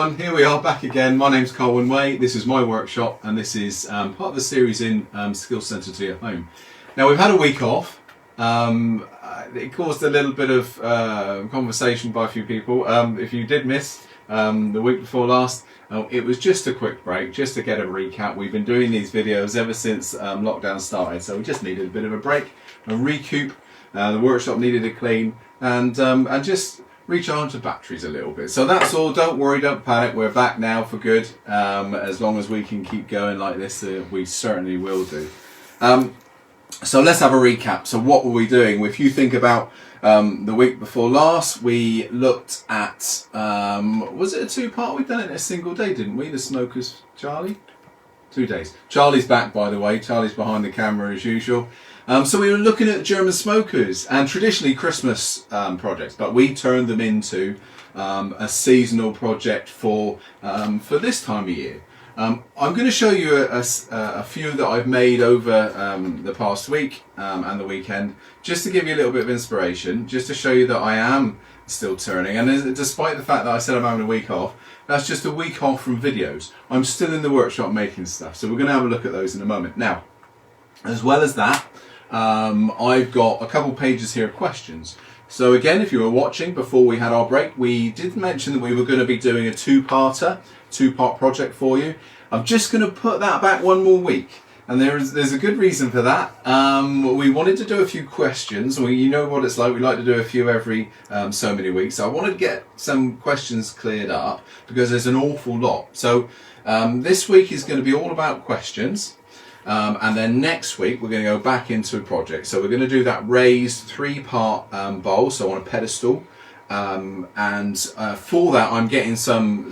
everyone, here we are back again. My name's Colwin Way, this is my workshop and this is part of the series in Skills Centre to Your Home. Now we've had a week off, it caused a little bit of conversation by a few people. If you did miss the week before last, it was just a quick break, just to get a recap. We've been doing these videos ever since lockdown started, so we just needed a bit of a break, a recoup. The workshop needed a clean and just recharge the batteries a little bit. So that's all. Don't worry, don't panic. We're back now for good. As long as we can keep going like this, we certainly will do. So let's have a recap. So what were we doing? If you think about the week before last, we looked at, was it a two-part? We've done it in a single day, didn't we? The smokers, Charlie? 2 days. Charlie's back, by the way. Charlie's behind the camera as usual. So we were looking at German smokers and traditionally Christmas projects, but we turned them into a seasonal project for this time of year. I'm going to show you a few that I've made over the past week and the weekend, just to give you a little bit of inspiration, just to show you that I am still turning. And despite the fact that I said I'm having a week off, that's just a week off from videos. I'm still in the workshop making stuff, so we're going to have a look at those in a moment. Now, as well as that, I've got a couple pages here of questions. So again, if you were watching before we had our break, we did mention that we were going to be doing a two-part project for you. I'm just going to put that back one more week, and there's a good reason for that. We wanted to do a few questions. Well, you know what it's like, we like to do a few every so many weeks. So I wanted to get some questions cleared up because there's an awful lot. So this week is going to be all about questions. And then next week we're going to go back into a project. So we're going to do that raised three-part bowl, so on a pedestal. For that I'm getting some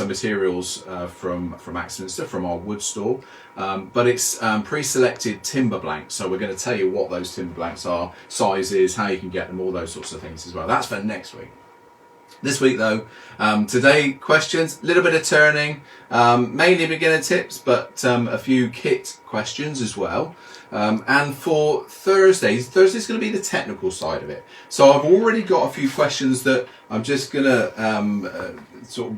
materials from Axminster, from our wood store. But it's pre-selected timber blanks, so we're going to tell you what those timber blanks are, sizes, how you can get them, all those sorts of things as well. That's for next week. This week though, today questions, a little bit of turning, mainly beginner tips, but a few kit questions as well. And for Thursday's going to be the technical side of it. So I've already got a few questions that I'm just going to sort of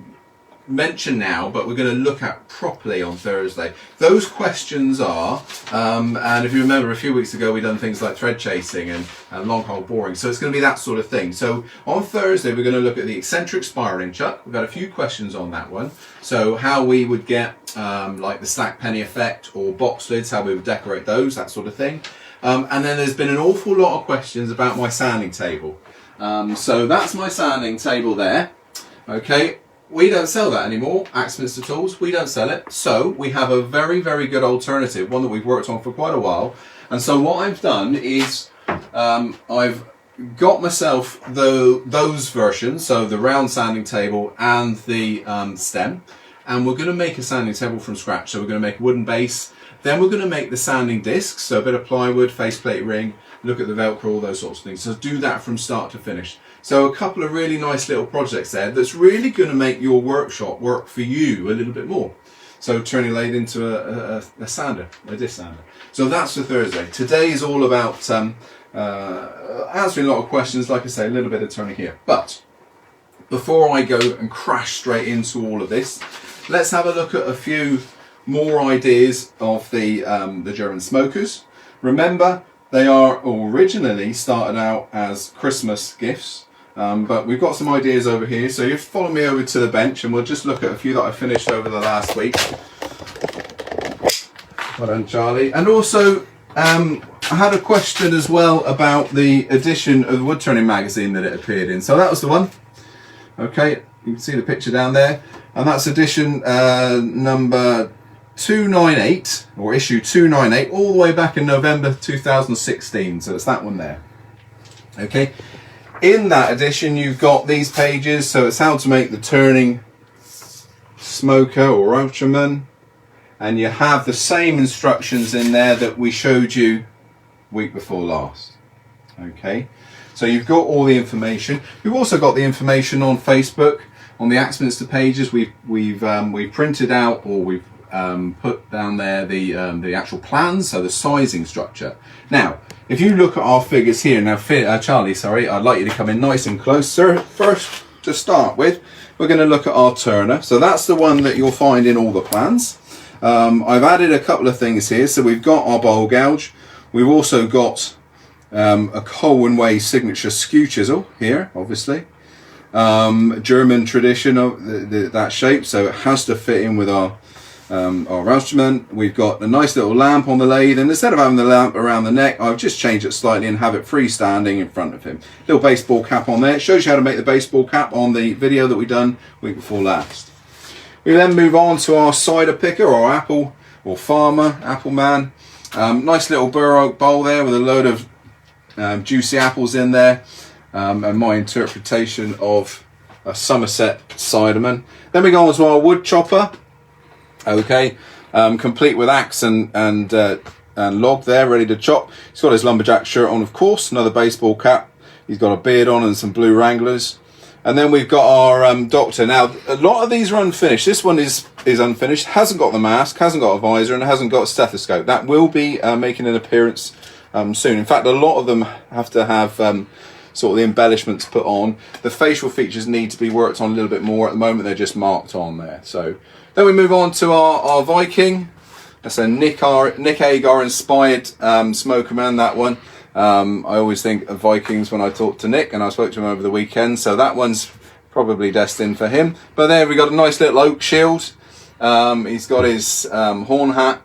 mention now, but we're going to look at properly on Thursday. Those questions are, and if you remember a few weeks ago we done things like thread chasing and long hole boring, so it's going to be that sort of thing. So on Thursday we're going to look at the eccentric spiraling chuck. We've got a few questions on that one. So how we would get like the stack penny effect or box lids, how we would decorate those, that sort of thing. And then there's been an awful lot of questions about my sanding table. So that's my sanding table there. Okay. We don't sell that anymore, Axminster Tools, we don't sell it. So we have a very, very good alternative, one that we've worked on for quite a while. And so what I've done is I've got myself those versions, so the round sanding table and the stem. And we're going to make a sanding table from scratch. So we're going to make a wooden base. Then we're going to make the sanding discs, so a bit of plywood, faceplate ring, look at the Velcro, all those sorts of things. So do that from start to finish. So a couple of really nice little projects there that's really going to make your workshop work for you a little bit more. So turning Lathe into a sander, a disc sander. So that's for Thursday. Today is all about answering a lot of questions, like I say, a little bit of turning here. But before I go and crash straight into all of this, let's have a look at a few more ideas of the German smokers. Remember, they are originally started out as Christmas gifts. But we've got some ideas over here, so you follow me over to the bench and we'll just look at a few that I finished over the last week. Well done, Charlie. And also, I had a question as well about the edition of the Woodturning magazine that it appeared in. So that was the one. Okay, you can see the picture down there. And that's edition number 298, or issue 298, all the way back in November 2016. So it's that one there. Okay. In that edition you've got these pages, so it's how to make the turning smoker or Ultraman, and you have the same instructions in there that we showed you week before last. Okay, so you've got all the information. We've also got the information on Facebook, on the Axminster pages. We've printed out, or we've put down there the actual plans, so the sizing structure. Now, if you look at our figures here, now Charlie, sorry, I'd like you to come in nice and close, sir. First, to start with, we're going to look at our turner. So that's the one that you'll find in all the plans. I've added a couple of things here. So we've got our bowl gouge. We've also got a Colwin Way signature skew chisel here, obviously. German tradition of that shape, so it has to fit in with our instrument. We've got a nice little lamp on the lathe, and instead of having the lamp around the neck, I've just changed it slightly and have it freestanding in front of him. Little baseball cap on there. It shows you how to make the baseball cap on the video that we done week before last. We then move on to our cider picker, or apple, or farmer, apple man. Nice little bur oak bowl there with a load of juicy apples in there, and my interpretation of a Somerset ciderman. Then we go on to our wood chopper. Okay, complete with axe and log there, ready to chop. He's got his lumberjack shirt on, of course, another baseball cap. He's got a beard on and some blue Wranglers. And then we've got our doctor. Now, a lot of these are unfinished. This one is unfinished, hasn't got the mask, hasn't got a visor, and hasn't got a stethoscope. That will be making an appearance soon. In fact, a lot of them have to have sort of the embellishments put on. The facial features need to be worked on a little bit more. At the moment, they're just marked on there. So then we move on to our Viking. That's a Nick Agar inspired smoker man, that one. I always think of Vikings when I talk to Nick, and I spoke to him over the weekend, so that one's probably destined for him. But there we got a nice little oak shield. He's got his horn hat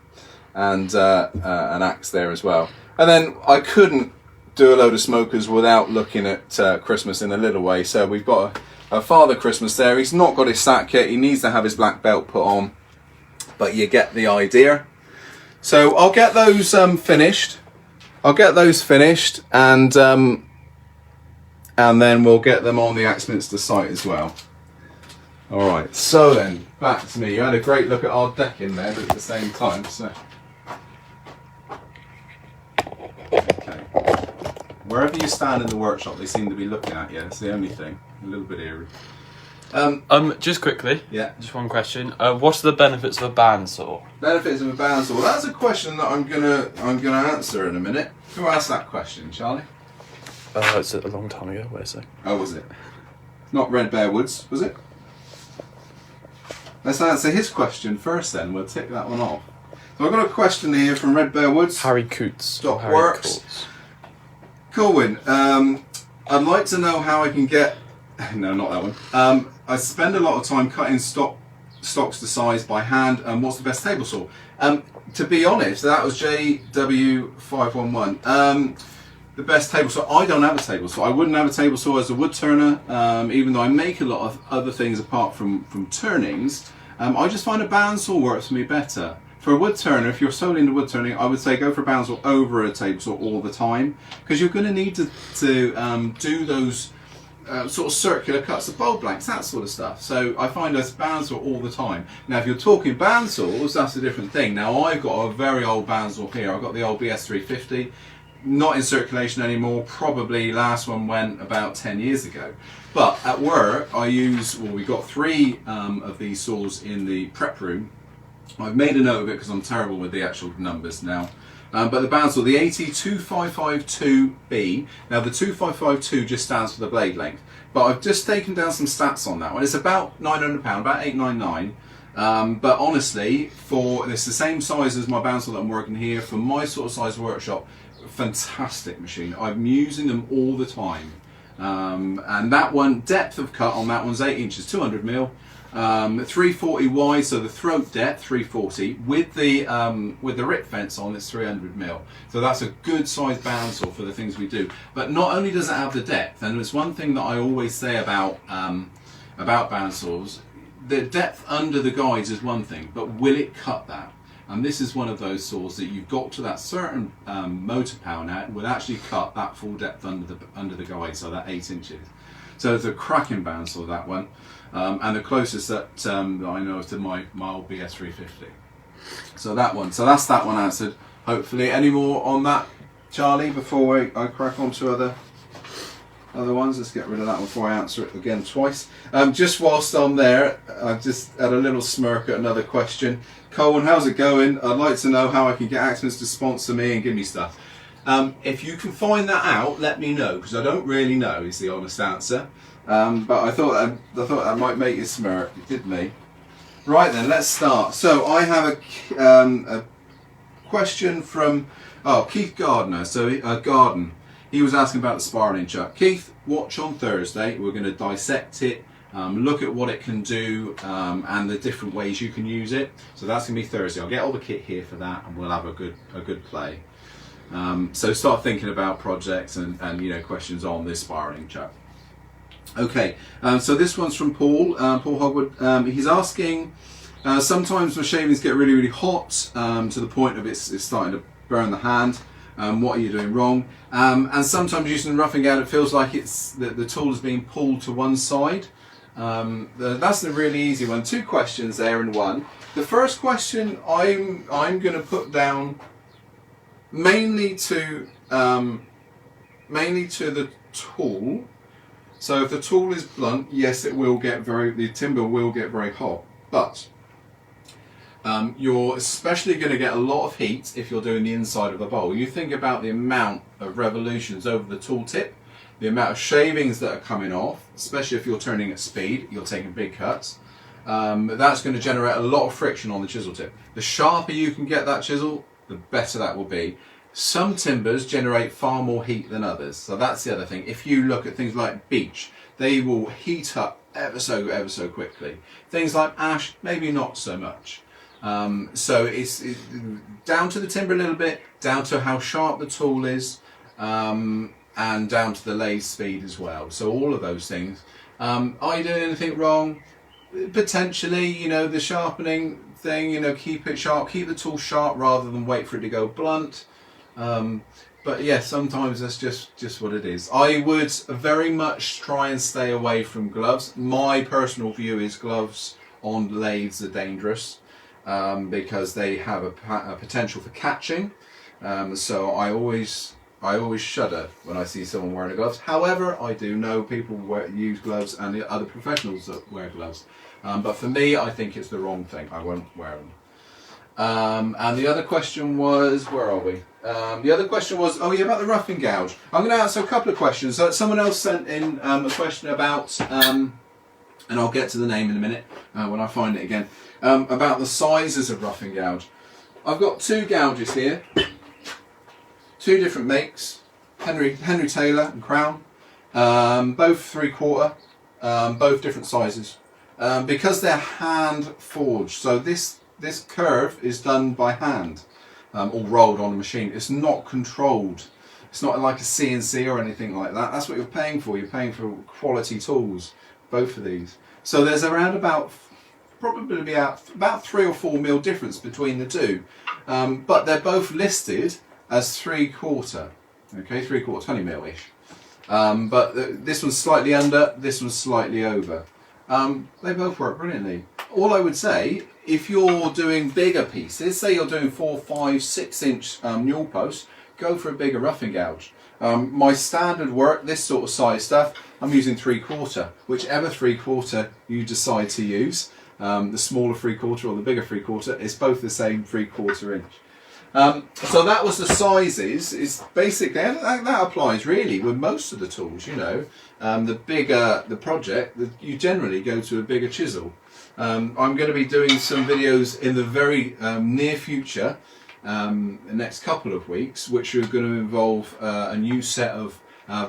and an axe there as well. And then I couldn't do a load of smokers without looking at Christmas in a little way. So we've got a Father Christmas there. He's not got his sack yet. He needs to have his black belt put on, but you get the idea. So I'll get those finished. And then we'll get them on the Axminster site as well. All right. So then, back to me. You had a great look at our deck in there, but at the same time. So, okay. Wherever you stand in the workshop, they seem to be looking at you. That's the only thing. A little bit eerie. Just quickly. Yeah. Just one question. What are the benefits of a bandsaw? Benefits of a bandsaw. That's a question that I'm gonna answer in a minute. Who asked that question, Charlie? It's a long time ago. Wait a sec. Oh, was it? Not Red Bear Woods, was it? Let's answer his question first. Then we'll tick that one off. So I've got a question here from Red Bear Woods. Harry Coots. Works. Colwin, I'd like to know how I can get. No, not that one. I spend a lot of time cutting stocks to size by hand, and what's the best table saw? To be honest, that was JW511. The best table saw. I don't have a table saw. I wouldn't have a table saw as a wood turner, even though I make a lot of other things apart from turnings. I just find a bandsaw works for me better. For a wood turner, if you're solely into wood turning, I would say go for a bandsaw over a table saw all the time, because you're going to need to do those sort of circular cuts of bowl blanks, that sort of stuff. So I find a bandsaw all the time. Now, if you're talking bandsaws, that's a different thing. Now, I've got a very old bandsaw here. I've got the old BS350, not in circulation anymore. Probably last one went about 10 years ago. But at work, I use, well, we've got 3 of these saws in the prep room. I've made a note of it because I'm terrible with the actual numbers now. But the bandsaw, the AT2552B, now the 2552 just stands for the blade length, but I've just taken down some stats on that one. It's about £900, about £899, but honestly, it's the same size as my bandsaw that I'm working here, for my sort of size workshop, fantastic machine. I'm using them all the time. And that one, depth of cut on that one's 8 inches, 200mm. 340 wide, so the throat depth 340 with the rip fence on, it's 300mm. So that's a good size bandsaw for the things we do. But not only does it have the depth, and it's one thing that I always say about bandsaws, the depth under the guides is one thing, but will it cut that? And this is one of those saws that you've got to that certain motor power now, it will actually cut that full depth under the guide, so that 8 inches. So it's a cracking bandsaw, that one. And the closest that I know is to my old BS350. So that one. So that's that one answered. Hopefully, any more on that, Charlie? Before I crack on to other ones, let's get rid of that one before I answer it again twice. Just whilst I'm there, I've just had a little smirk at another question. Colwin, how's it going? I'd like to know how I can get Axminster to sponsor me and give me stuff. If you can find that out, let me know, because I don't really know is the honest answer. But I thought that might make you smirk. It did me. Right then, let's start. So I have a question from Keith Gardner. So Garden. He was asking about the spiraling chuck. Keith, watch on Thursday. We're going to dissect it, look at what it can do, and the different ways you can use it. So that's going to be Thursday. I'll get all the kit here for that, and we'll have a good play. So start thinking about projects and questions on this spiraling chuck. Okay, so this one's from Paul Hogwood. He's asking, sometimes my shavings get really hot to the point of it's starting to burn the hand. What are you doing wrong? And sometimes using roughing out, it feels like the tool is being pulled to one side. That's a really easy one. Two questions there in one. The first question I'm going to put down mainly to the tool. So if the tool is blunt, yes, the timber will get very hot, but you're especially going to get a lot of heat if you're doing the inside of the bowl. You think about the amount of revolutions over the tool tip, the amount of shavings that are coming off, especially if you're turning at speed, you're taking big cuts. That's going to generate a lot of friction on the chisel tip. The sharper you can get that chisel, the better that will be. Some timbers generate far more heat than others, so that's the other thing. If you look at things like beech, they will heat up ever so quickly. Things like ash, maybe not so much. So it's down to the timber a little bit, down to how sharp the tool is, and down to the lathe speed as well. So all of those things. Are you doing anything wrong? Potentially, the sharpening thing, keep it sharp, keep the tool sharp rather than wait for it to go blunt. But yeah, sometimes that's just what it is. I would very much try and stay away from gloves. My personal view is gloves on lathes are dangerous. Because they have a potential for catching, so I always shudder when I see someone wearing gloves. However, I do know people use gloves and the other professionals that wear gloves, but for me, I think it's the wrong thing. I won't wear them. And the other question was, where are we? The other question was, about the roughing gouge. I'm going to answer a couple of questions. So someone else sent in a question about, and I'll get to the name in a minute when I find it again. About the sizes of roughing gouge. I've got two gouges here, two different makes, Henry Taylor and Crown, both 3/4, both different sizes, because they're hand forged. So this curve is done by hand, or rolled on a machine. It's not controlled. It's not like a CNC or anything like that. That's what you're paying for. You're paying for quality tools, both of these. So there's around probably about 3 or 4 mil difference between the two, but they're both listed as 3/4. Okay, 3/4, 20 mil-ish. But this one's slightly under, this one's slightly over. They both work brilliantly. All I would say, if you're doing bigger pieces, say you're doing 4, 5, 6 inch newel posts, go for a bigger roughing gouge. My standard work, this sort of size stuff, I'm using 3/4, whichever 3/4 you decide to use. The smaller 3/4 or the bigger 3/4, it's both the same 3/4 inch. So that was the sizes. Is basically that applies really with most of the tools. The bigger the project, you generally go to a bigger chisel. I'm going to be doing some videos in the very near future, the next couple of weeks, which are going to involve a new set of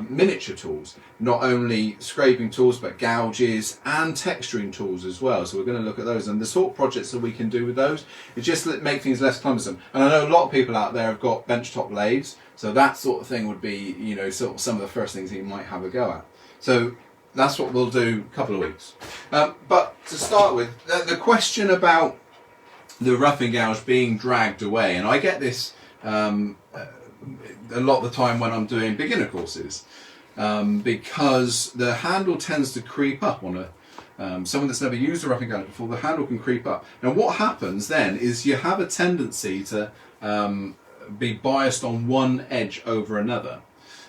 miniature tools, not only scraping tools but gouges and texturing tools as well. So we're going to look at those and the sort of projects that we can do with those. It just make things less cumbersome. And I know a lot of people out there have got benchtop lathes, so that sort of thing would be sort of some of the first things that you might have a go at. So that's what we'll do a couple of weeks. But to start with, the question about the roughing gouge being dragged away, and I get this a lot of the time when I'm doing beginner courses, because the handle tends to creep up on someone that's never used a roughing gouge before. The handle can creep up. Now what happens then is you have a tendency to be biased on one edge over another.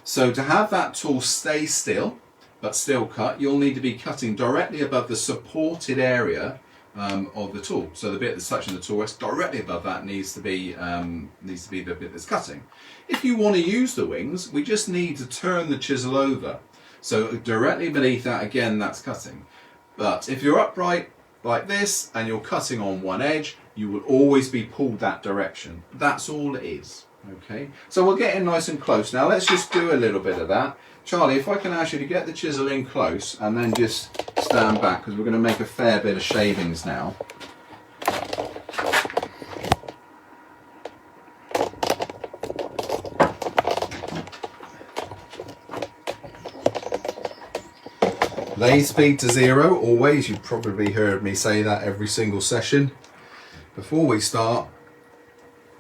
So to have that tool stay still but still cut, you'll need to be cutting directly above the supported area of the tool. So the bit that's touching the tool rest directly above that needs to be the bit that's cutting. If you want to use the wings, we just need to turn the chisel over. So directly beneath that, again, that's cutting. But if you're upright like this and you're cutting on one edge, you will always be pulled that direction. That's all it is. Okay, so we're getting nice and close. Now let's just do a little bit of that. Charlie, if I can ask you to get the chisel in close and then just stand back, because we're going to make a fair bit of shavings now. Lathe speed to 0, always. You've probably heard me say that every single session. Before we start,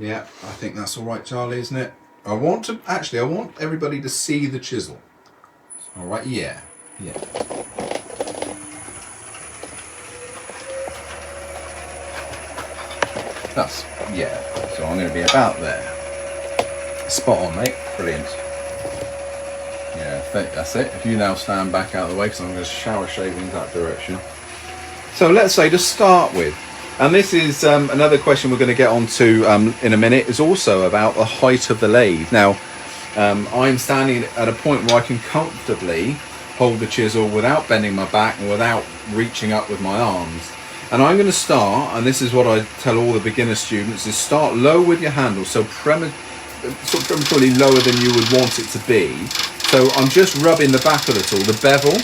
yeah, I think that's all right, Charlie, isn't it? I want everybody to see the chisel. All right, yeah. So I'm going to be about there. Spot on, mate. Brilliant. Yeah, that's it. If you now stand back out of the way, because I'm going to shower shavings that direction. So let's say to start with, and this is another question we're going to get onto in a minute, is also about the height of the lathe. Now, I'm standing at a point where I can comfortably hold the chisel without bending my back and without reaching up with my arms. And I'm going to start, and this is what I tell all the beginner students, is start low with your handle, so prematurely lower than you would want it to be. So I'm just rubbing the back of the tool, the bevel,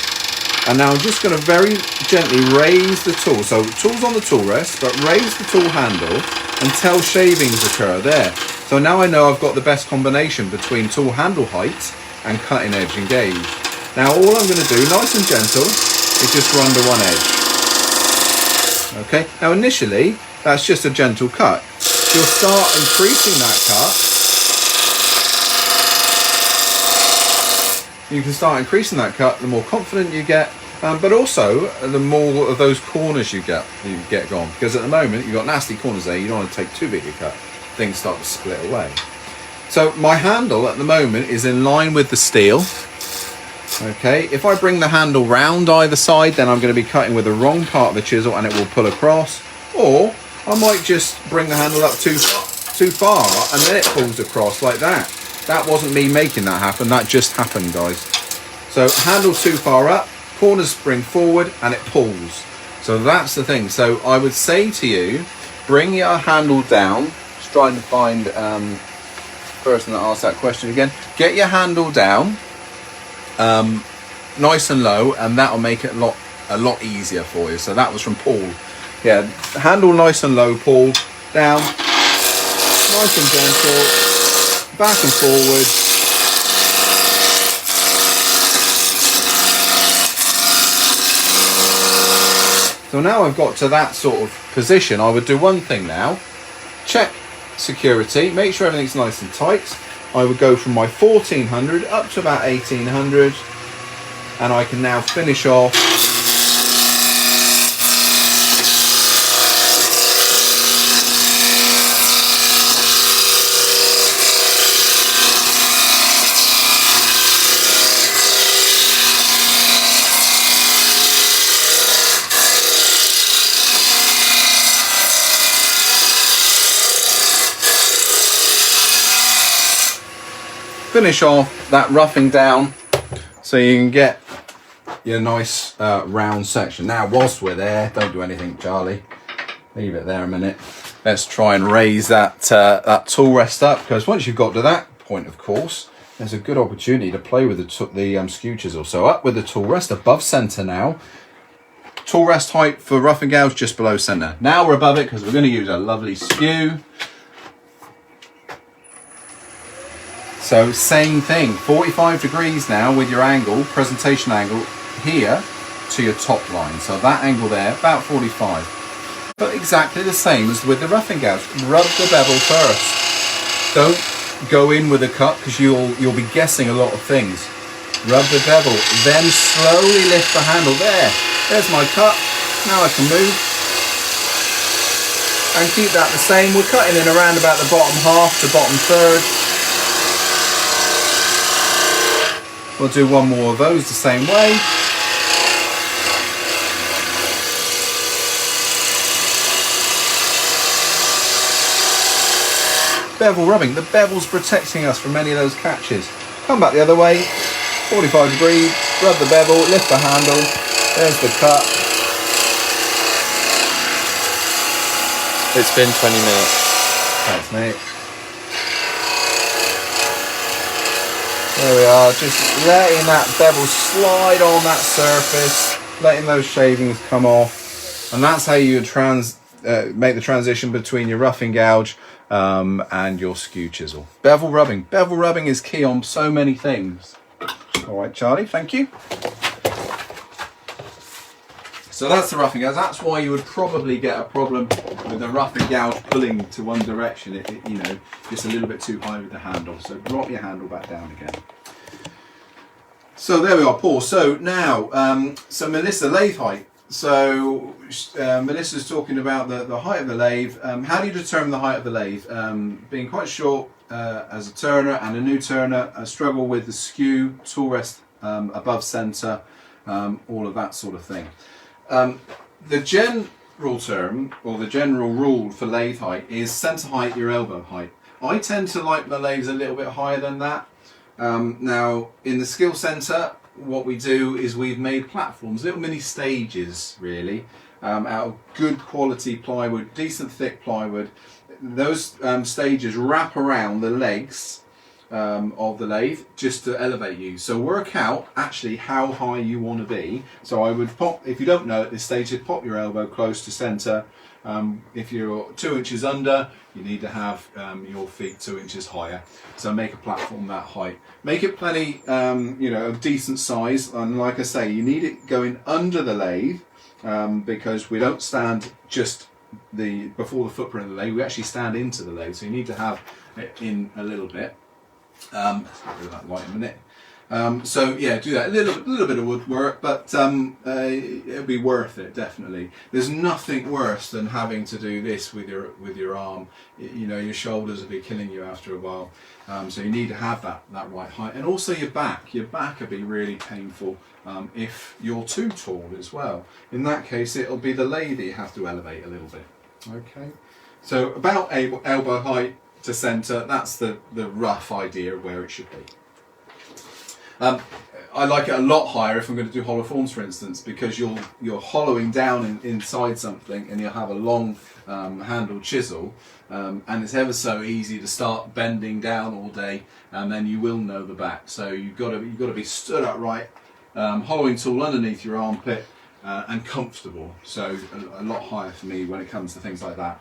and now I'm just going to very gently raise the tool. So the tool's on the tool rest, but raise the tool handle until shavings occur there. So now I know I've got the best combination between tool handle height and cutting edge engaged. Now all I'm going to do, nice and gentle, is just run to one edge. Okay, now initially that's just a gentle cut. You'll start increasing that cut. You can start increasing that cut the more confident you get, but also the more of those corners you get gone. Because at the moment you've got nasty corners there, you don't want to take too big a cut. Things start to split away. So my handle at the moment is in line with the steel. Okay, if I bring the handle round either side, then I'm going to be cutting with the wrong part of the chisel and it will pull across. Or I might just bring the handle up too far and then it pulls across like that. That wasn't me making that happen, that just happened, guys. So handle too far up, corners spring forward and it pulls. So that's the thing. So I would say to you, bring your handle down. Just trying to find the person that asked that question again. Get your handle down. Nice and low, and that'll make it a lot easier for you. So that was from Paul. Yeah, handle nice and low, Paul. Down, nice and gentle, back and forward. So now I've got to that sort of position, I would do one thing now. Check security, make sure everything's nice and tight. I would go from my 1400 up to about 1800, and I can now finish off that roughing down so you can get your nice round section. Now whilst we're there, don't do anything, Charlie, leave it there a minute. Let's try and raise that that tool rest up, because once you've got to that point, of course, there's a good opportunity to play with the skew chisel. So up with the tool rest above center now. Tool rest height for rough and gouge just below center. Now we're above it because we're going to use a lovely skew. So same thing, 45 degrees now with your angle, presentation angle here to your top line. So that angle there, about 45. But exactly the same as with the rough and gouge. Rub the bevel first. Don't go in with a cut because you'll be guessing a lot of things. Rub the bevel, then slowly lift the handle. There's my cut. Now I can move. And keep that the same. We're cutting in around about the bottom half to bottom third. We'll do one more of those the same way. bevel rubbing. The bevel's protecting us from any of those catches. Come back the other way, 45 degrees, rub the bevel, lift the handle, there's the cut. It's been 20 minutes. Thanks, mate. There we are, just letting that bevel slide on that surface, letting those shavings come off, and that's how you make the transition between your roughing gouge and your skew chisel. Bevel rubbing. Bevel rubbing is key on so many things. All right, Charlie, thank you. So that's the roughing gouge. That's why you would probably get a problem with the roughing gouge pulling to one direction. You know, just a little bit too high with the handle. So drop your handle back down again. So there we are, Paul. So now, so Melissa, lathe height. So Melissa's talking about the height of the lathe. How do you determine the height of the lathe? Being quite short as a turner and a new turner, I struggle with the skew, tool rest above centre, all of that sort of thing. The general term, or the general rule for lathe height is centre height, your elbow height. I tend to like the lathes a little bit higher than that. Now, in the skill centre, what we do is we've made platforms, little mini stages really, out of good quality plywood, decent thick plywood. Those stages wrap around the legs of the lathe just to elevate you. So work out actually how high you want to be. So I would pop, if you don't know at this stage, you'd pop your elbow close to centre. If you're 2 inches under, you need to have your feet 2 inches higher. So make a platform that height. Make it plenty, you know, of decent size. And like I say, you need it going under the lathe because we don't stand just before the footprint of the lathe. We actually stand into the lathe. So you need to have it in a little bit. Let's get rid of that light in a minute. So yeah, do that. A little bit of woodwork, but it'll be worth it, definitely. There's nothing worse than having to do this with your arm. You know, your shoulders will be killing you after a while. So you need to have that right height, and also your back. Your back will be really painful if you're too tall as well. In that case, it'll be the lathe that you have to elevate a little bit. Okay. So about elbow height to centre. That's the rough idea of where it should be. I like it a lot higher if I'm going to do hollow forms, for instance, because you're hollowing down inside something, and you'll have a long handled chisel, and it's ever so easy to start bending down all day, and then you will know the back. So you've got to be stood upright, hollowing tool underneath your armpit, and comfortable. So a lot higher for me when it comes to things like that.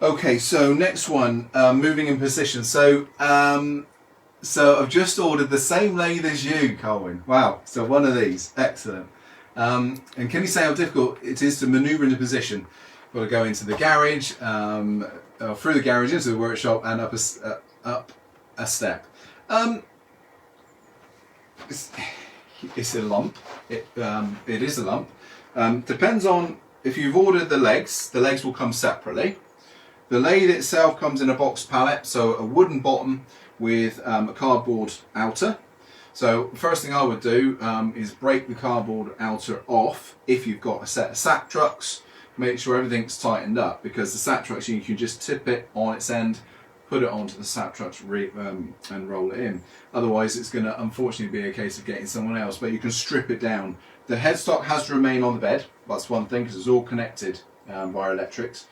Okay, so next one, moving in position. So I've just ordered the same lathe as you, Colwin. Wow, so one of these, excellent. And can you say how difficult it is to manoeuvre into position? Got to go into the garage, through the garage into the workshop, and up a step. It's a lump. It is a lump. Depends on if you've ordered the legs. The legs will come separately. The lathe itself comes in a box pallet, so a wooden bottom with a cardboard outer. So first thing I would do is break the cardboard outer off. If you've got a set of sack trucks, make sure everything's tightened up, because the sack trucks, you can just tip it on its end, put it onto the sack trucks and roll it in. Otherwise it's going to unfortunately be a case of getting someone else, but you can strip it down. The headstock has to remain on the bed. That's one thing, because it's all connected via electrics.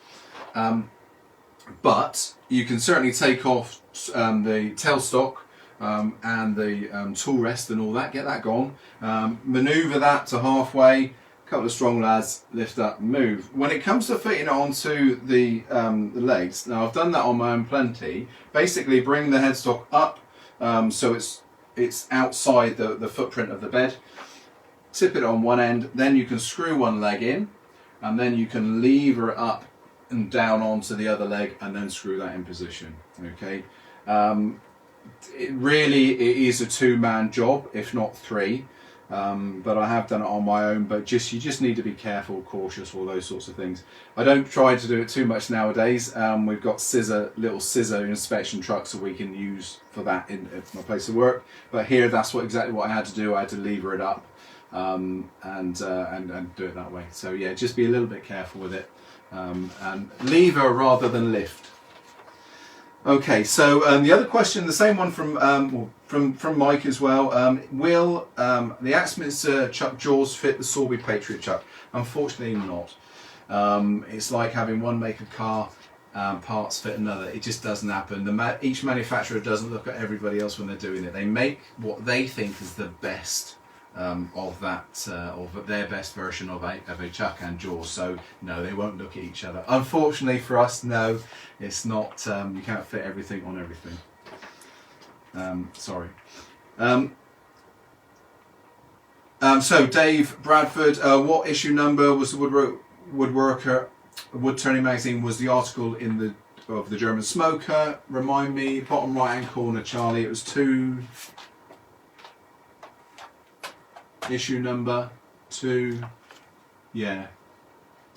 But you can certainly take off the tailstock and the tool rest and all that, get that gone. Manoeuvre that to halfway, a couple of strong lads, lift up and move. When it comes to fitting it onto the legs, now I've done that on my own plenty. Basically bring the headstock up so it's outside the footprint of the bed. Tip it on one end, then you can screw one leg in, and then you can lever it up and down onto the other leg, and then screw that in position. Okay, it is a two-man job, if not three, but I have done it on my own. But you just need to be careful, cautious, all those sorts of things. I don't try to do it too much nowadays. We've got little scissor inspection trucks that we can use for that in my place of work. But here, that's exactly what I had to do. I had to lever it up and do it that way. So yeah, just be a little bit careful with it. And lever rather than lift. Okay, so the other question, the same one from Mike as well. Will the Axminster chuck jaws fit the Sorby Patriot chuck? Unfortunately not. It's like having one make of car parts fit another. It just doesn't happen. Each manufacturer doesn't look at everybody else when they're doing it. They make what they think is the best of their best version of a chuck and jaws. So no, they won't look at each other. Unfortunately for us, no, it's not. You can't fit everything on everything. Sorry. So Dave Bradford, what issue number was the Woodturning magazine? Was the article of the German smoker? Remind me, bottom right hand corner, Charlie. It was 2. Issue number 2. Yeah,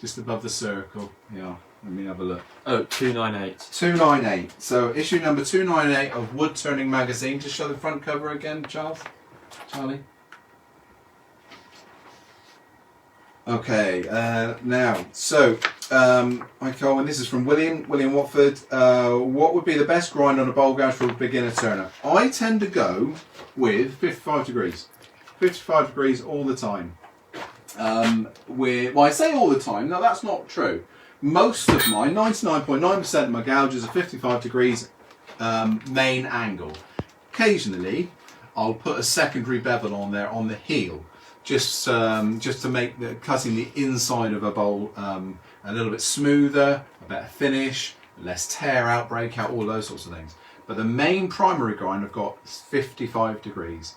just above the circle. Yeah, let me have a look. Oh, 298. 298. So issue number 298 of Woodturning magazine. Just show the front cover again, Charlie. Okay, now, so, hi Colin, this is from William Watford. What would be the best grind on a bowl gouge for a beginner turner? I tend to go with 55 degrees. 55 degrees all the time. Well, I say all the time, no, that's not true. Most of mine, 99.9% of my gouges are 55 degrees main angle. Occasionally, I'll put a secondary bevel on there on the heel. Just to make cutting the inside of a bowl a little bit smoother, a better finish, less tear out, break out, all those sorts of things. But the main primary grind I've got is 55 degrees.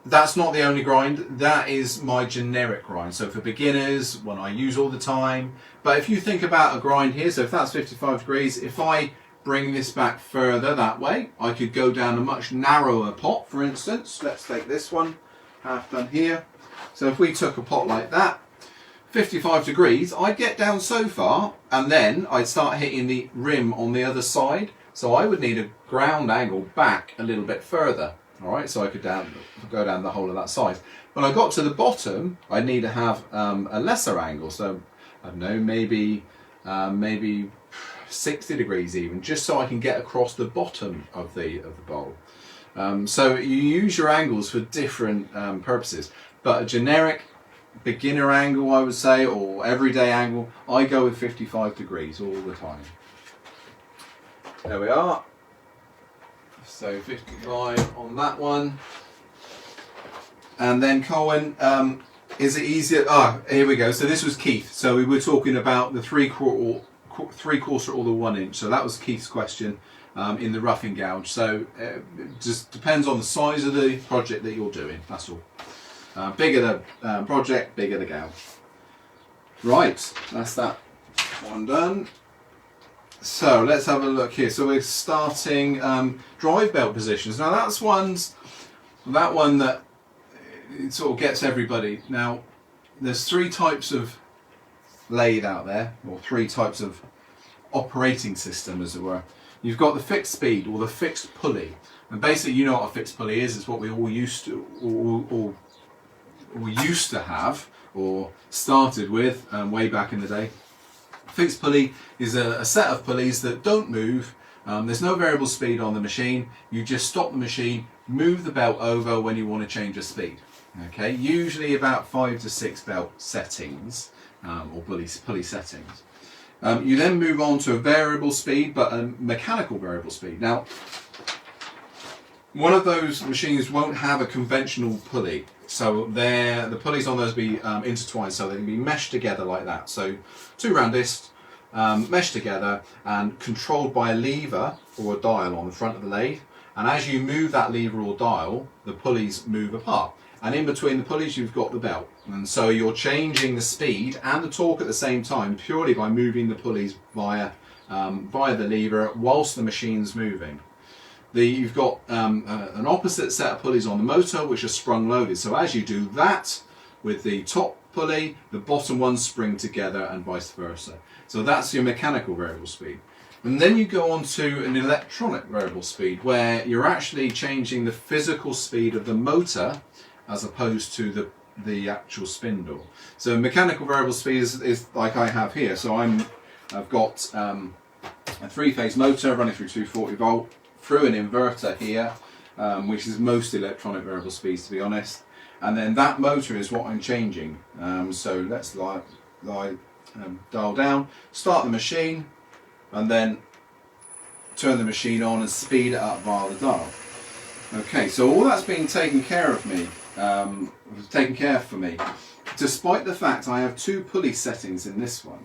That's not the only grind, that is my generic grind. So for beginners, one I use all the time. But if you think about a grind here, so if that's 55 degrees, if I bring this back further that way, I could go down a much narrower pot, for instance. Let's take this one, half done here. So if we took a pot like that, 55 degrees, I'd get down so far, and then I'd start hitting the rim on the other side. So I would need a ground angle back a little bit further. All right, so I could go down the whole of that size. When I got to the bottom, I need to have a lesser angle. So I don't know, maybe 60 degrees even, just so I can get across the bottom of the bowl. So you use your angles for different purposes, but a generic beginner angle, I would say, or everyday angle, I go with 55 degrees all the time. There we are. So 55 on that one. And then Colin, is it easier? Here we go. So this was Keith. So we were talking about the 3/4 or the 1 inch. So that was Keith's question in the roughing gouge. So it just depends on the size of the project that you're doing. That's all. Bigger the project, bigger the gouge. Right, that's that one done. So let's have a look here. So we're starting drive belt positions. Now that one that it sort of gets everybody. Now there's 3 types of lathe out there, or 3 types of operating system, as it were. You've got the fixed speed or the fixed pulley, and basically you know what a fixed pulley is. It's what we all used to, or we used to have, or started with way back in the day. Fixed pulley is a set of pulleys that don't move. There's no variable speed on the machine. You just stop the machine, move the belt over when you want to change the speed. Okay, usually about 5 to 6 belt settings or pulley settings. You then move on to a variable speed, but a mechanical variable speed. Now, one of those machines won't have a conventional pulley. So the pulleys on those be intertwined, so they can be meshed together like that. So 2 round discs meshed together and controlled by a lever or a dial on the front of the lathe. And as you move that lever or dial, the pulleys move apart. And in between the pulleys, you've got the belt. And so you're changing the speed and the torque at the same time purely by moving the pulleys via the lever whilst the machine's moving. You've got an opposite set of pulleys on the motor which are sprung loaded. So as you do that with the top pulley, the bottom ones spring together and vice versa. So that's your mechanical variable speed. And then you go on to an electronic variable speed where you're actually changing the physical speed of the motor as opposed to the actual spindle. So mechanical variable speed is like I have here. So I've got a 3-phase motor running through 240 volt, through an inverter here, which is most electronic variable speeds, to be honest. And then that motor is what I'm changing. So let's dial down, start the machine, and then turn the machine on and speed it up via the dial. Okay, so all that's being taken care of for me, despite the fact I have 2 pulley settings in this one,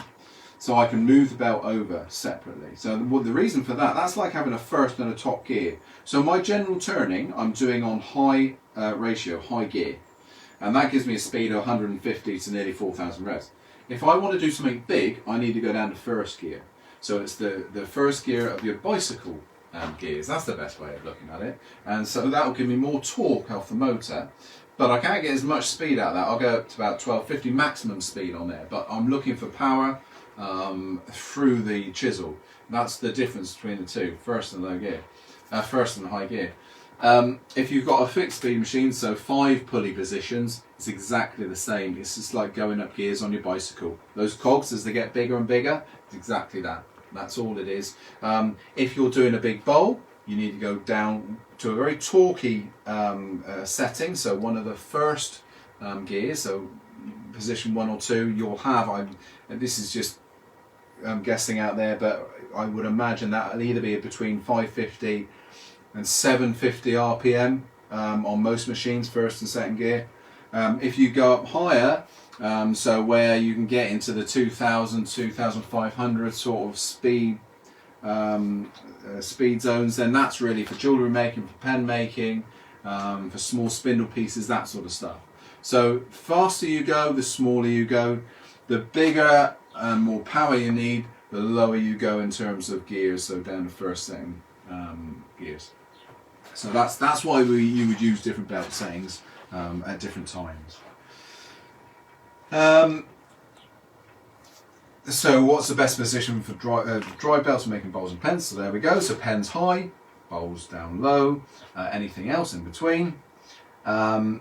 so I can move the belt over separately. So the reason for that, that's like having a first and a top gear. So my general turning, I'm doing on high ratio, high gear, and that gives me a speed of 150 to nearly 4,000 revs. If I want to do something big, I need to go down to first gear. So it's the first gear of your bicycle gears. That's the best way of looking at it. And so that will give me more torque off the motor, but I can't get as much speed out of that. I'll go up to about 1250 maximum speed on there, but I'm looking for power through the chisel. That's the difference between the two, first and low gear, first and high gear. If you've got a fixed speed machine, so 5 pulley positions, it's exactly the same. It's just like going up gears on your bicycle. Those cogs, as they get bigger and bigger, it's exactly that. That's all it is. If you're doing a big bowl, you need to go down to a very torquey setting. So one of the first gears, so position 1 or 2, you'll have, this is just guessing out there, but I would imagine that will either be between 550 and 750 RPM on most machines, first and second gear. If you go up higher, so where you can get into the 2000, 2500 sort of speed zones, then that's really for jewellery making, for pen making, for small spindle pieces, that sort of stuff. So faster you go, the smaller you go, the bigger and more power you need, the lower you go in terms of gears, so down to first setting gears. So that's why you would use different belt settings at different times. So what's the best position for dry belts for making bowls and pens? So there we go. So pens high, bowls down low, anything else in between. I've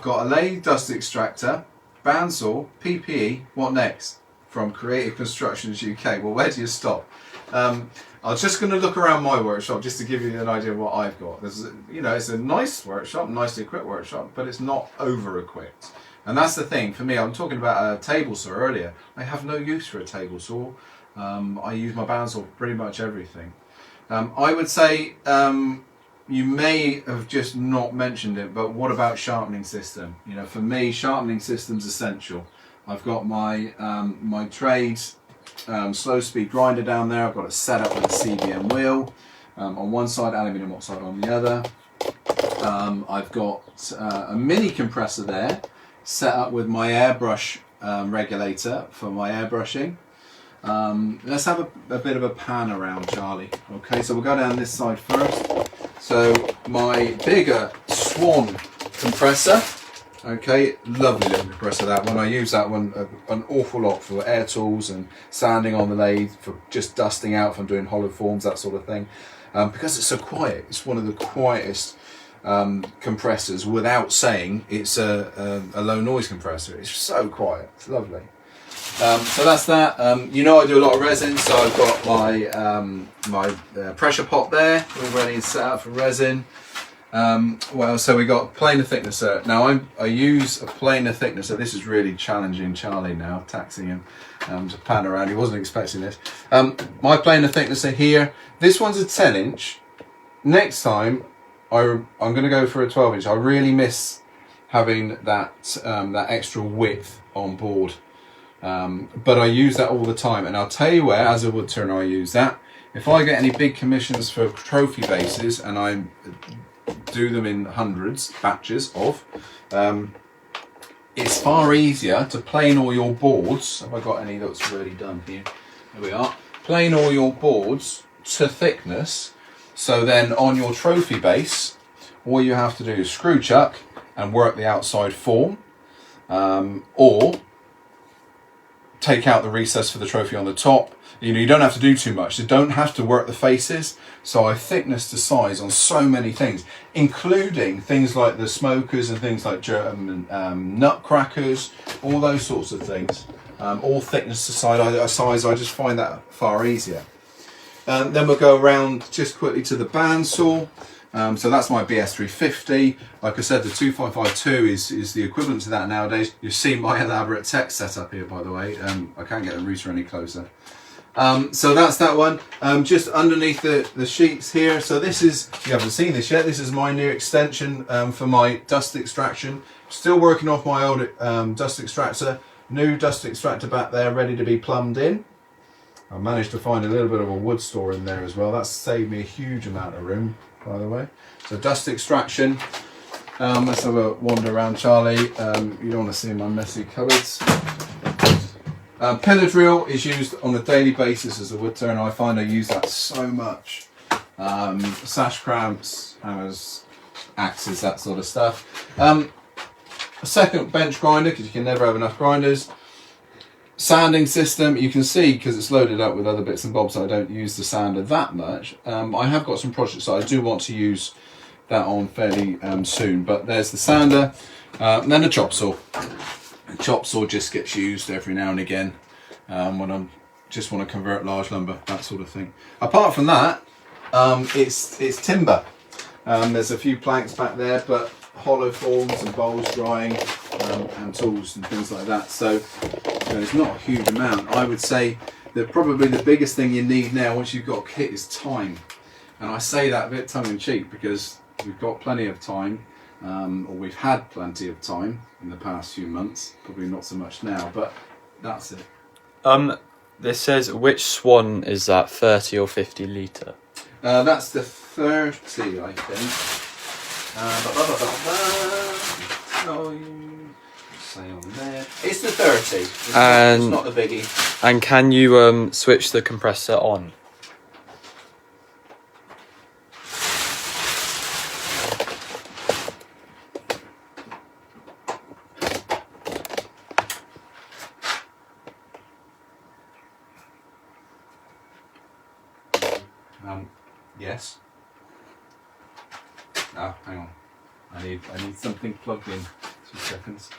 got a lathe dust extractor, bandsaw, PPE. What next? From Creative Constructions UK. Well, where do you stop? I'm just going to look around my workshop just to give you an idea of what I've got. It's a nice workshop, nicely equipped workshop, but it's not over-equipped. And that's the thing for me. I'm talking about a table saw earlier. I have no use for a table saw. I use my bandsaw for pretty much everything. I would say you may have just not mentioned it, but what about sharpening system? For me, sharpening system's essential. I've got my my trades slow speed grinder down there. I've got it set up with a CBM wheel on one side, aluminium oxide on the other. I've got a mini compressor there set up with my airbrush regulator for my airbrushing. Let's have a bit of a pan around, Charlie. Okay, so we'll go down this side first. So my bigger Swan compressor. Okay, lovely little compressor that one. I use that one an awful lot for air tools and sanding on the lathe, for just dusting out if I'm doing hollow forms, that sort of thing. Because it's so quiet, it's one of the quietest compressors, without saying it's a low noise compressor. It's so quiet, it's lovely. So that's that. I do a lot of resin, so I've got my pressure pot there, all ready and set up for resin. So we got planer thicknesser. Now I use a planer thicknesser. This is really challenging Charlie now, taxing him to pan around. He wasn't expecting this. My planer thicknesser here. This one's a 10-inch. Next time I'm going to go for a 12-inch. I really miss having that extra width on board. But I use that all the time, and I'll tell you where, as a wood turner, I use that. If I get any big commissions for trophy bases, and I do them in hundreds, batches of, it's far easier to plane all your boards. Have I got any that's really done here? There we are. Plane all your boards to thickness, so then on your trophy base, all you have to do is screw chuck and work the outside form, or take out the recess for the trophy on the top. You don't have to do too much. You don't have to work the faces. So I thickness to size on so many things, including things like the smokers and things like German nutcrackers, all those sorts of things. All thickness to size. I just find that far easier. Then we'll go around just quickly to the bandsaw. So that's my BS350. Like I said, the 2552 is the equivalent to that nowadays. You see my elaborate tech setup here, by the way. I can't get the router any closer. So that's that one. Just underneath the sheets here. So this is, you haven't seen this yet, this is my new extension for my dust extraction. Still working off my old dust extractor. New dust extractor back there, ready to be plumbed in. I managed to find a little bit of a wood store in there as well. That's saved me a huge amount of room, by the way. So dust extraction. Let's have a wander around, Charlie. You don't want to see my messy cupboards. Pillar drill is used on a daily basis as a wood turner. I find I use that so much. Sash cramps, hammers, axes, that sort of stuff. A second bench grinder, because you can never have enough grinders. Sanding system, you can see because it's loaded up with other bits and bobs, I don't use the sander that much. I have got some projects that I do want to use that on fairly soon, but there's the sander. And then a chop saw. A chop saw just gets used every now and again when I just want to convert large lumber, that sort of thing. Apart from that, it's timber. There's a few planks back there, but hollow forms and bowls drying and tools and things like that. So it's not a huge amount. I would say that probably the biggest thing you need now once you've got a kit is time. And I say that a bit tongue in cheek because we've got plenty of time. Or we've had plenty of time in the past few months, probably not so much now, but that's it. This says, which Swan is that, 30 or 50 litre? That's the 30, I think. Say on there. It's the 30. It's not the biggie. And can you switch the compressor on? Yes. Oh, hang on. I need something plugged in. 2 seconds.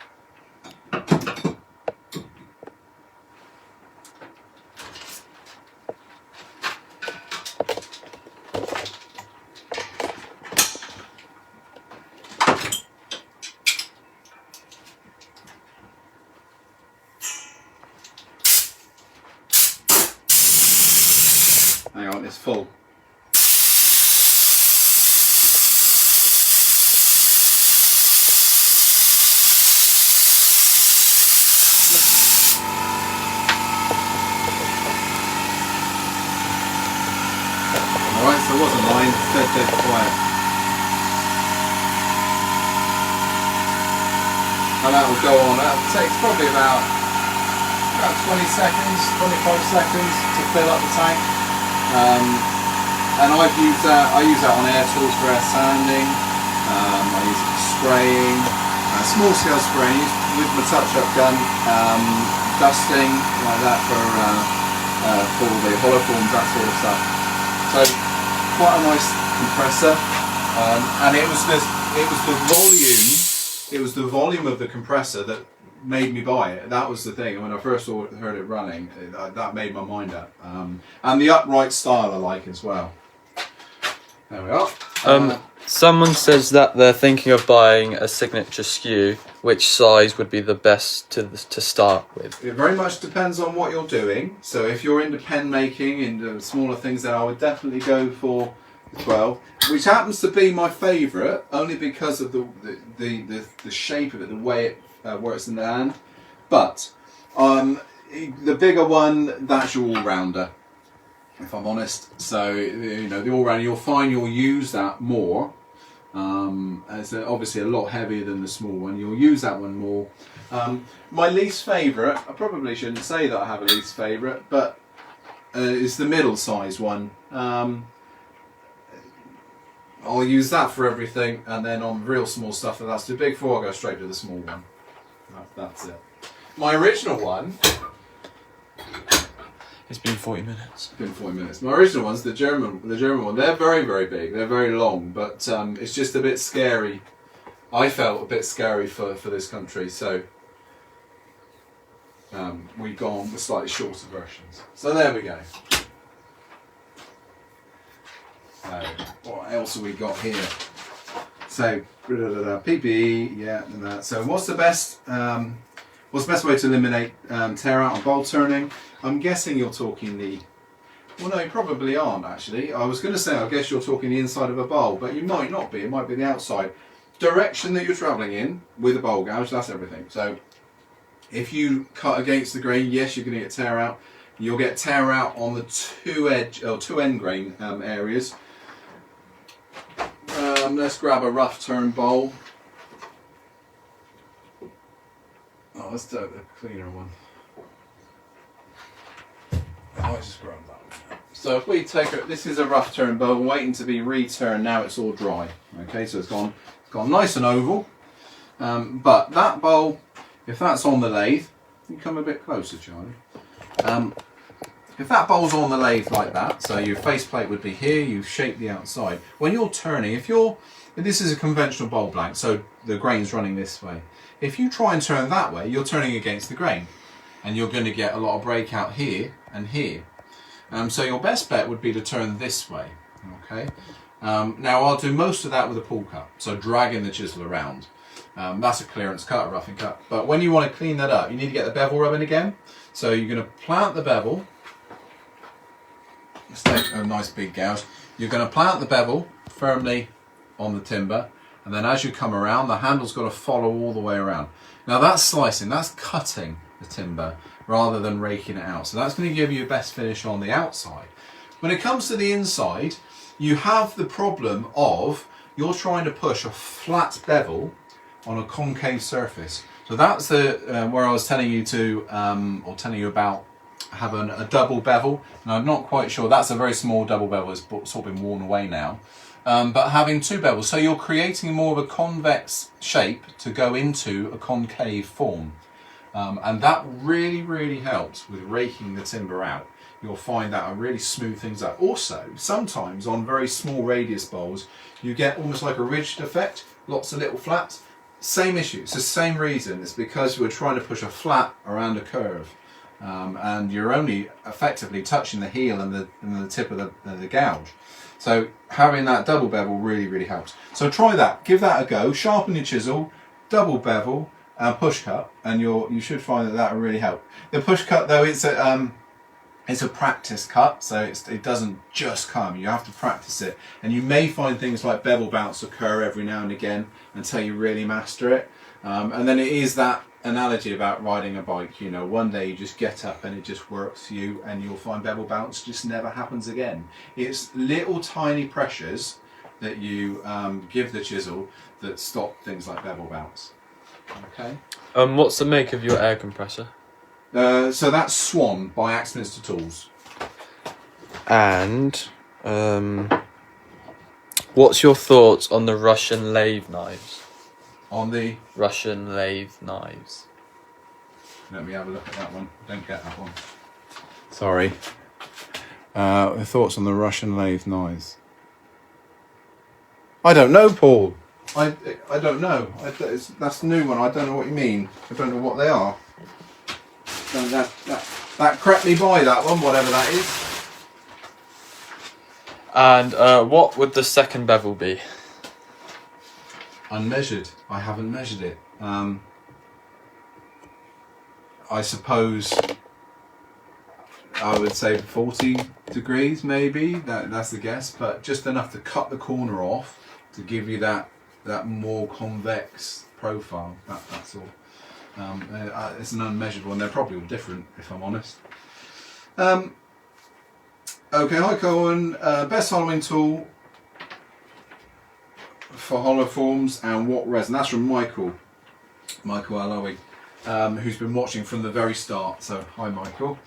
Hang on, it's full. Alright, so it wasn't lying, it's dead quiet. And that will go on, that takes probably about 20 seconds, 25 seconds to fill up the tank. And I use that on air tools for air sanding. I use it for spraying, small scale spraying with my touch-up gun, dusting like that for the hollow forms, that sort of stuff. So quite a nice compressor, and it was the volume of the compressor that made me buy it. That was the thing. When I first heard it running, that made my mind up. And the upright style I like as well. There we are. Someone says that they're thinking of buying a signature skew. Which size would be the best to start with? It very much depends on what you're doing. So if you're into pen making, into smaller things, then I would definitely go for the 12, which happens to be my favourite, only because of the shape of it, the way it works in the hand. But the bigger one, that's your all-rounder, if I'm honest. So the all-rounder, you'll find you'll use that more. It's obviously a lot heavier than the small one. You'll use that one more. My least favourite, I probably shouldn't say that I have a least favourite, but is the middle-sized one. I'll use that for everything, and then on real small stuff that's too big for, I'll go straight to the small one. That's it. My original one... It's been 40 minutes. It's been 40 minutes. My original one's the German one. They're very, very big. They're very long, but it's just a bit scary. I felt a bit scary for this country, so we've gone with slightly shorter versions. So there we go. So what else have we got here? So PPE, yeah, and that. So what's the best way to eliminate tear out on bowl turning? I'm guessing you're talking the. Well, no, you probably aren't actually. I was going to say, I guess you're talking the inside of a bowl, but you might not be. It might be the outside. Direction that you're travelling in with a bowl gouge, that's everything. So if you cut against the grain, yes, you're going to get tear out. You'll get tear out on the two end grain areas. Let's grab a rough turn bowl. Oh, let's do the cleaner one. I just grab that one. So if we take it, this is a rough turn bowl, waiting to be returned. Now it's all dry. Okay, so it's gone nice and oval. But that bowl, if that's on the lathe, you come a bit closer, Charlie. If that bowl's on the lathe like that, so your faceplate would be here, you've shaped the outside. When you're turning, if this is a conventional bowl blank, so the grain's running this way. If you try and turn that way, you're turning against the grain, and you're going to get a lot of breakout here and here. So your best bet would be to turn this way. Okay. Now I'll do most of that with a pull cut, so dragging the chisel around. That's a clearance cut, a roughing cut. But when you want to clean that up, you need to get the bevel rubbing again. So you're going to plant the bevel. Let's take a nice big gouge. You're going to plant the bevel firmly on the timber, and then as you come around, the handle's got to follow all the way around. Now that's slicing, that's cutting the timber rather than raking it out. So that's going to give you a best finish on the outside. When it comes to the inside, you have the problem of you're trying to push a flat bevel on a concave surface. So that's the where I was telling you to, or telling you about having a double bevel. And I'm not quite sure, that's a very small double bevel, it's sort of been worn away now. But having two bevels, so you're creating more of a convex shape to go into a concave form. And that really, really helps with raking the timber out. You'll find that will really smooth things out. Also, sometimes on very small radius bowls, you get almost like a ridged effect, lots of little flats. Same issue, it's the same reason. It's because we're trying to push a flat around a curve. And you're only effectively touching the heel and the tip of the gouge. So having that double bevel really, really helps. So try that, give that a go, sharpen your chisel, double bevel, and push cut, and you should find that will really help. The push cut though, it's a practice cut, so it doesn't just come. You have to practice it, and you may find things like bevel bounce occur every now and again until you really master it. And then it is that analogy about riding a bike. You know, one day you just get up and it just works for you, and you'll find bevel bounce just never happens again. It's little tiny pressures that you give the chisel that stop things like bevel bounce. Okay. What's the make of your air compressor? So that's Swan by Axminster Tools. And what's your thoughts on the Russian lathe knives? On the Russian lathe knives. Let me have a look at that one. Don't get that one. Sorry. Thoughts on the Russian lathe knives? I don't know, Paul. I don't know. That's a new one. I don't know what you mean. I don't know what they are. So that crept me by, that one, whatever that is. And what would the second bevel be? Unmeasured. I haven't measured it. I suppose I would say 40 degrees maybe. That's the guess, but just enough to cut the corner off to give you that more convex profile. That's all. It's an unmeasured one. They're probably all different, if I'm honest. Okay, hi Colwin. Best hollowing tool for hollow forms and what resin? That's from Michael Alloy, who's been watching from the very start. So hi Michael.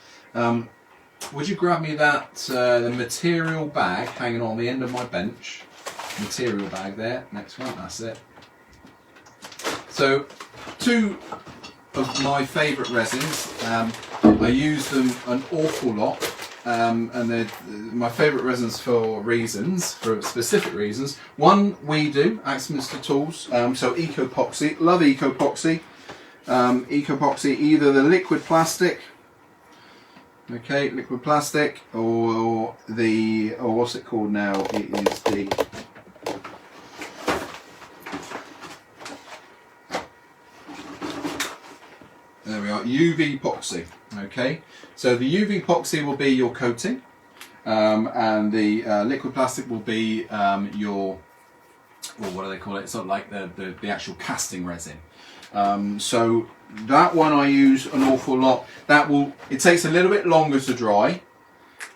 Would you grab me that the material bag hanging on the end of my bench? Material bag there, next one, that's it. So two of my favourite resins, I use them an awful lot, and they're my favourite resins for specific reasons. One, we do, Axminster Tools, so Ecopoxy, love Ecopoxy. Ecopoxy, either the liquid plastic, Okay, liquid plastic, or what's it called now? It is the there we are, UV epoxy. Okay, so the UV epoxy will be your coating, and the liquid plastic will be your, or what do they call it? It's sort of like the actual casting resin. So that one I use an awful lot. It takes a little bit longer to dry,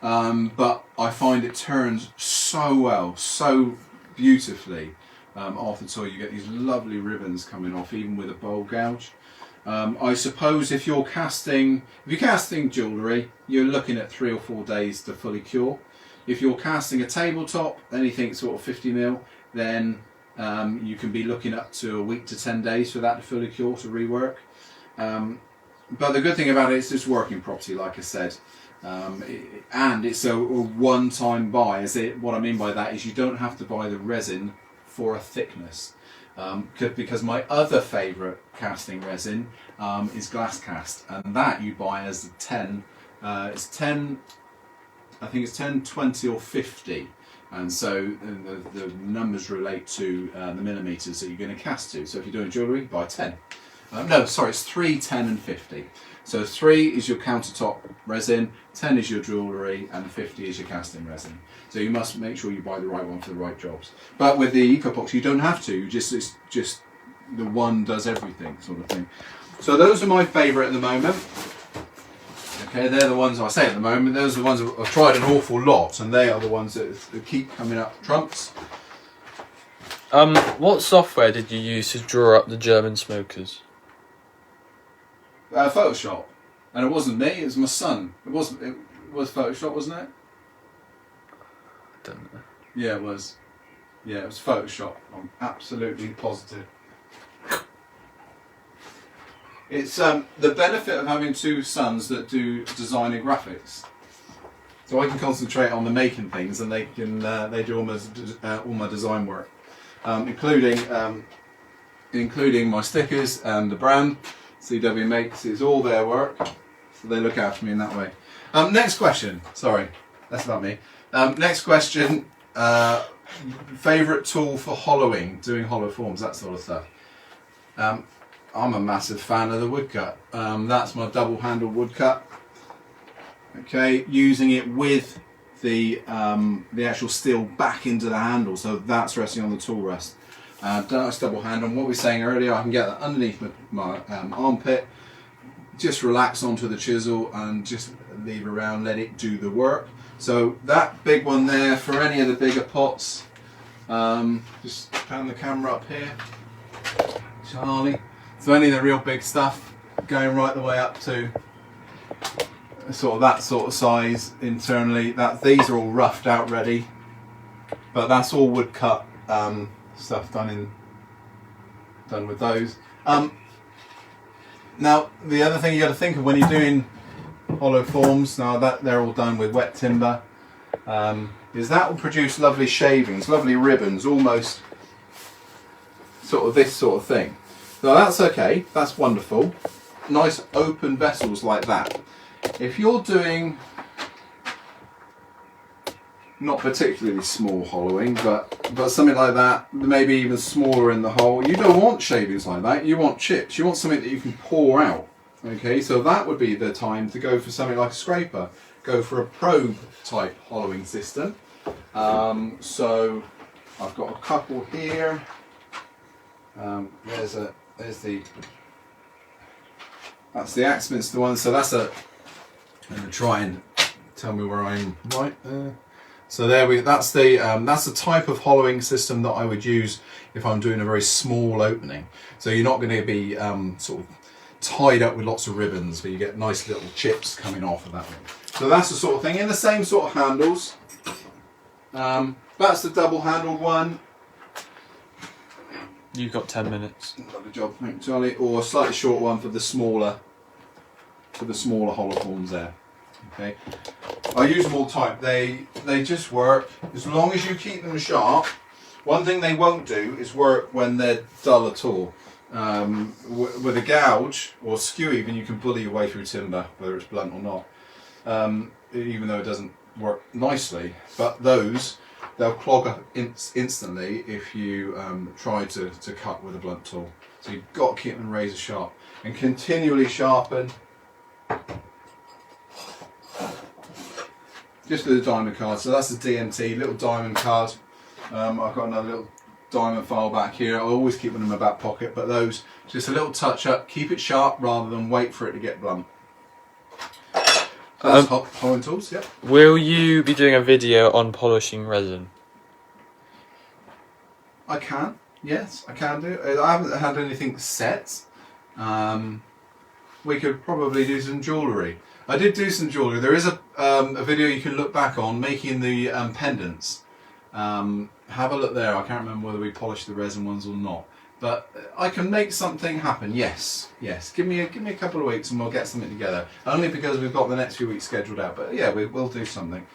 but I find it turns so well, so beautifully after the tool. You get these lovely ribbons coming off, even with a bowl gouge. I suppose if you're casting jewellery, you're looking at 3 or 4 days to fully cure. If you're casting a tabletop, anything sort of 50mm, then you can be looking up to a week to 10 days for that to fully cure, to rework. But the good thing about it is it's working properly, like I said. And it's a one-time buy. What I mean by that is you don't have to buy the resin for a thickness. Because my other favourite casting resin is glass cast, and that you buy as a 10. It's 10. I think it's 10, 20, or 50, and so the numbers relate to the millimetres that you're going to cast to. So if you're doing jewellery, buy 10. No, sorry, it's 3, 10, and 50. So 3 is your countertop resin, 10 is your jewellery, and 50 is your casting resin. So you must make sure you buy the right one for the right jobs. But with the EcoPox, you don't have to. It's just the one does everything, sort of thing. So those are my favourite at the moment. Okay, they're the ones I say at the moment. Those are the ones I've tried an awful lot, and they are the ones that keep coming up trumps. What software did you use to draw up the German smokers? Photoshop, and it wasn't me. It was my son. It was Photoshop, wasn't it? I don't know. Yeah, it was. Yeah, it was Photoshop. I'm absolutely positive. It's the benefit of having 2 sons that do design and graphics. So I can concentrate on the making things, and they can they do all my design work, including my stickers and the brand. CW makes is all their work, so they look after me in that way. Next question. Sorry, that's about me. Next question. Favourite tool for hollowing, doing hollow forms, that sort of stuff. I'm a massive fan of the woodcut. That's my double-handled woodcut. Okay, using it with the actual steel back into the handle, so that's resting on the tool rest. Nice double hand, and what we were saying earlier, I can get that underneath my armpit, just relax onto the chisel and just leave around, let it do the work. So that big one there, for any of the bigger pots, just pan the camera up here, Charlie. So any of the real big stuff, going right the way up to sort of that sort of size internally. These are all roughed out ready, but that's all woodcut. Stuff done with those. Now the other thing you got to think of when you're doing hollow forms, now that they're all done with wet timber, is that will produce lovely shavings, lovely ribbons, almost sort of this sort of thing. Now that's okay, that's wonderful. Nice open vessels like that. If you're doing not particularly small hollowing, but something like that, maybe even smaller in the hole, you don't want shavings like that, you want chips, you want something that you can pour out. Okay, so that would be the time to go for something like a scraper, go for a probe type hollowing system. So I've got a couple here. That's the Axminster one, so that's I'm going to try and tell me where I'm right there. So that's the type of hollowing system that I would use if I'm doing a very small opening. So you're not going to be sort of tied up with lots of ribbons, but you get nice little chips coming off of that one. So that's the sort of thing, in the same sort of handles. That's the double-handled one. You've got 10 minutes. Lovely job, thank you, Charlie. Or a slightly short one for the smaller hollow forms there. Okay, I use them all the time. They just work as long as you keep them sharp. One thing they won't do is work when they're dull at all. With a gouge or skew even, you can bully your way through timber, whether it's blunt or not. even though it doesn't work nicely. But those, they'll clog up instantly if you try to cut with a blunt tool. So you've got to keep them razor sharp and continually sharpen. Just with the diamond card. So that's the DMT, little diamond card. I've got another little diamond file back here. I always keep them in my back pocket, but those, just a little touch up, keep it sharp rather than wait for it to get blunt. So that's hollowing tools, yep. Will you be doing a video on polishing resin? I can, yes, I can do. I haven't had anything set. We could probably do some jewellery. I did do some jewellery. There is a video you can look back on making the pendants. Have a look there. I can't remember whether we polished the resin ones or not. But I can make something happen, yes. Yes, give me a couple of weeks and we'll get something together. Only because we've got the next few weeks scheduled out. But yeah, we will do something.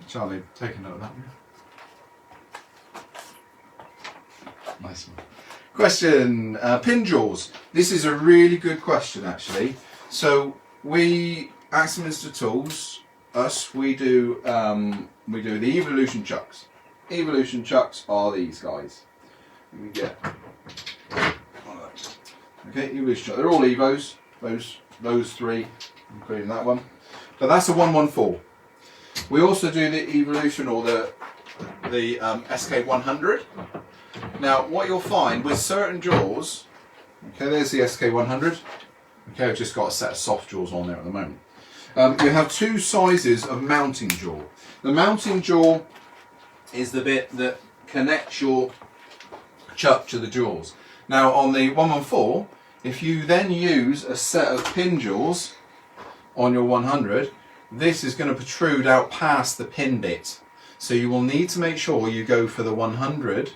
Charlie, take a note of that. Nice one. Question, pin jaws. This is a really good question actually. So we, Axminster Tools, we do the Evolution chucks. Evolution chucks are these guys. Let me get okay, Evolution chucks. They're all Evos. Those three, including that one. But that's a 114. We also do the Evolution or the SK100. Now, what you'll find with certain jaws, okay, there's the SK100. Okay, I've just got a set of soft jaws on there at the moment. You have two sizes of mounting jaw. The mounting jaw is the bit that connects your chuck to the jaws. Now, on the 114, if you then use a set of pin jaws on your 100, this is going to protrude out past the pin bit. So you will need to make sure you go for the 100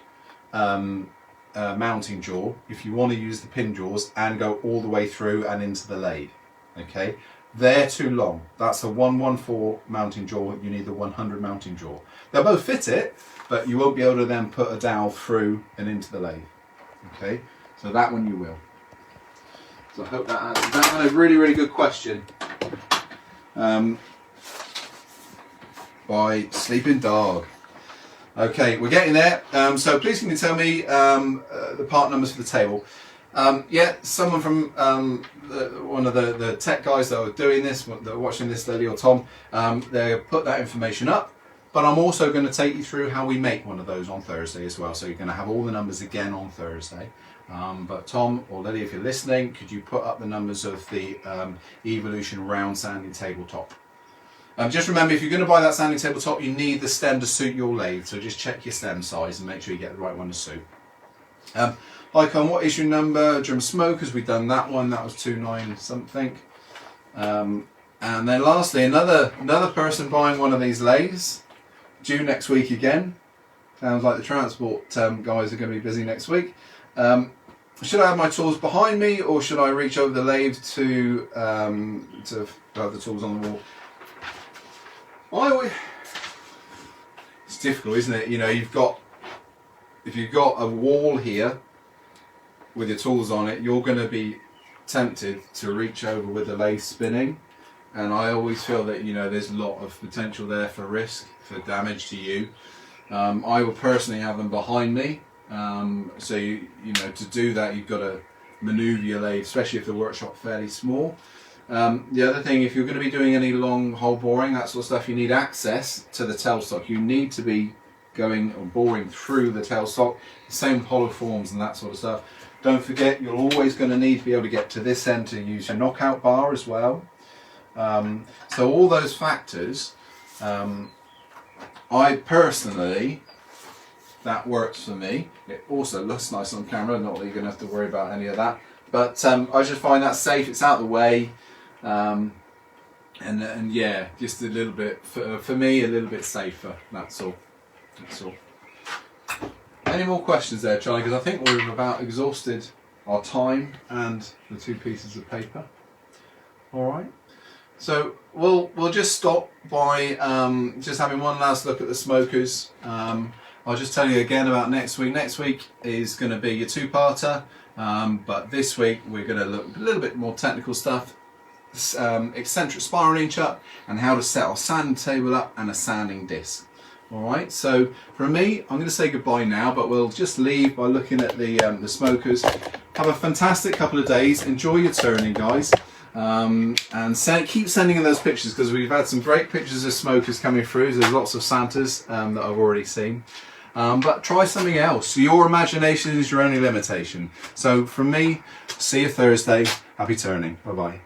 mounting jaw if you want to use the pin jaws and go all the way through and into the lathe. Okay, they're too long. That's a 114 mounting jaw. You need the 100 mounting jaw. They'll both fit it, but you won't be able to then put a dowel through and into the lathe. Okay, so that one you will. So I hope that answers that one. A really, really good question. By Sleeping Dog. Okay, we're getting there. So please can you tell me the part numbers for the table? Yeah, someone from one of the tech guys that are doing this, that are watching this, Lily or Tom, they put that information up. But I'm also going to take you through how we make one of those on Thursday as well. So you're going to have all the numbers again on Thursday. But Tom or Lily, if you're listening, could you put up the numbers of the Evolution round sanding tabletop? Just remember, if you're going to buy that sanding tabletop, you need the stem to suit your lathe. So just check your stem size and make sure you get the right one to suit. Icon, what issue number? Drum smokers, we've done that one. That was 29 something. And then lastly, another person buying one of these lathes. Due next week again. Sounds like the transport guys are going to be busy next week. Should I have my tools behind me, or should I reach over the lathe to have the tools on the wall? It's difficult, isn't it? You know, if you've got a wall here with your tools on it, you're going to be tempted to reach over with the lathe spinning. And I always feel that, you know, there's a lot of potential there for risk, for damage to you. I will personally have them behind me. So, you know, to do that, you've got to manoeuvre your lathe, especially if the workshop's fairly small. The other thing, if you're going to be doing any long hole boring, that sort of stuff, you need access to the tailstock. You need to be going or boring through the tailstock, the same hollow forms and that sort of stuff. Don't forget, you're always going to need to be able to get to this end to use your knockout bar as well. So all those factors, I personally, that works for me. It also looks nice on camera, not that you're going to have to worry about any of that. But I just find that safe, it's out of the way. And yeah, just a little bit, for me, a little bit safer, that's all. That's all. Any more questions there, Charlie? Because I think we've about exhausted our time and the two pieces of paper. All right. So we'll just stop by just having one last look at the smokers. I'll just tell you again about next week. Next week is going to be a two-parter, but this week we're going to look a little bit more technical stuff. eccentric spiraling chuck, and how to set our sand table up and a sanding disc. Alright, so from me, I'm going to say goodbye now, but we'll just leave by looking at the smokers. Have a fantastic couple of days, enjoy your turning, guys, and keep sending in those pictures, because we've had some great pictures of smokers coming through. There's lots of Santas that I've already seen. But try something else. Your imagination is your only limitation. So from me, see you Thursday. Happy turning. Bye bye.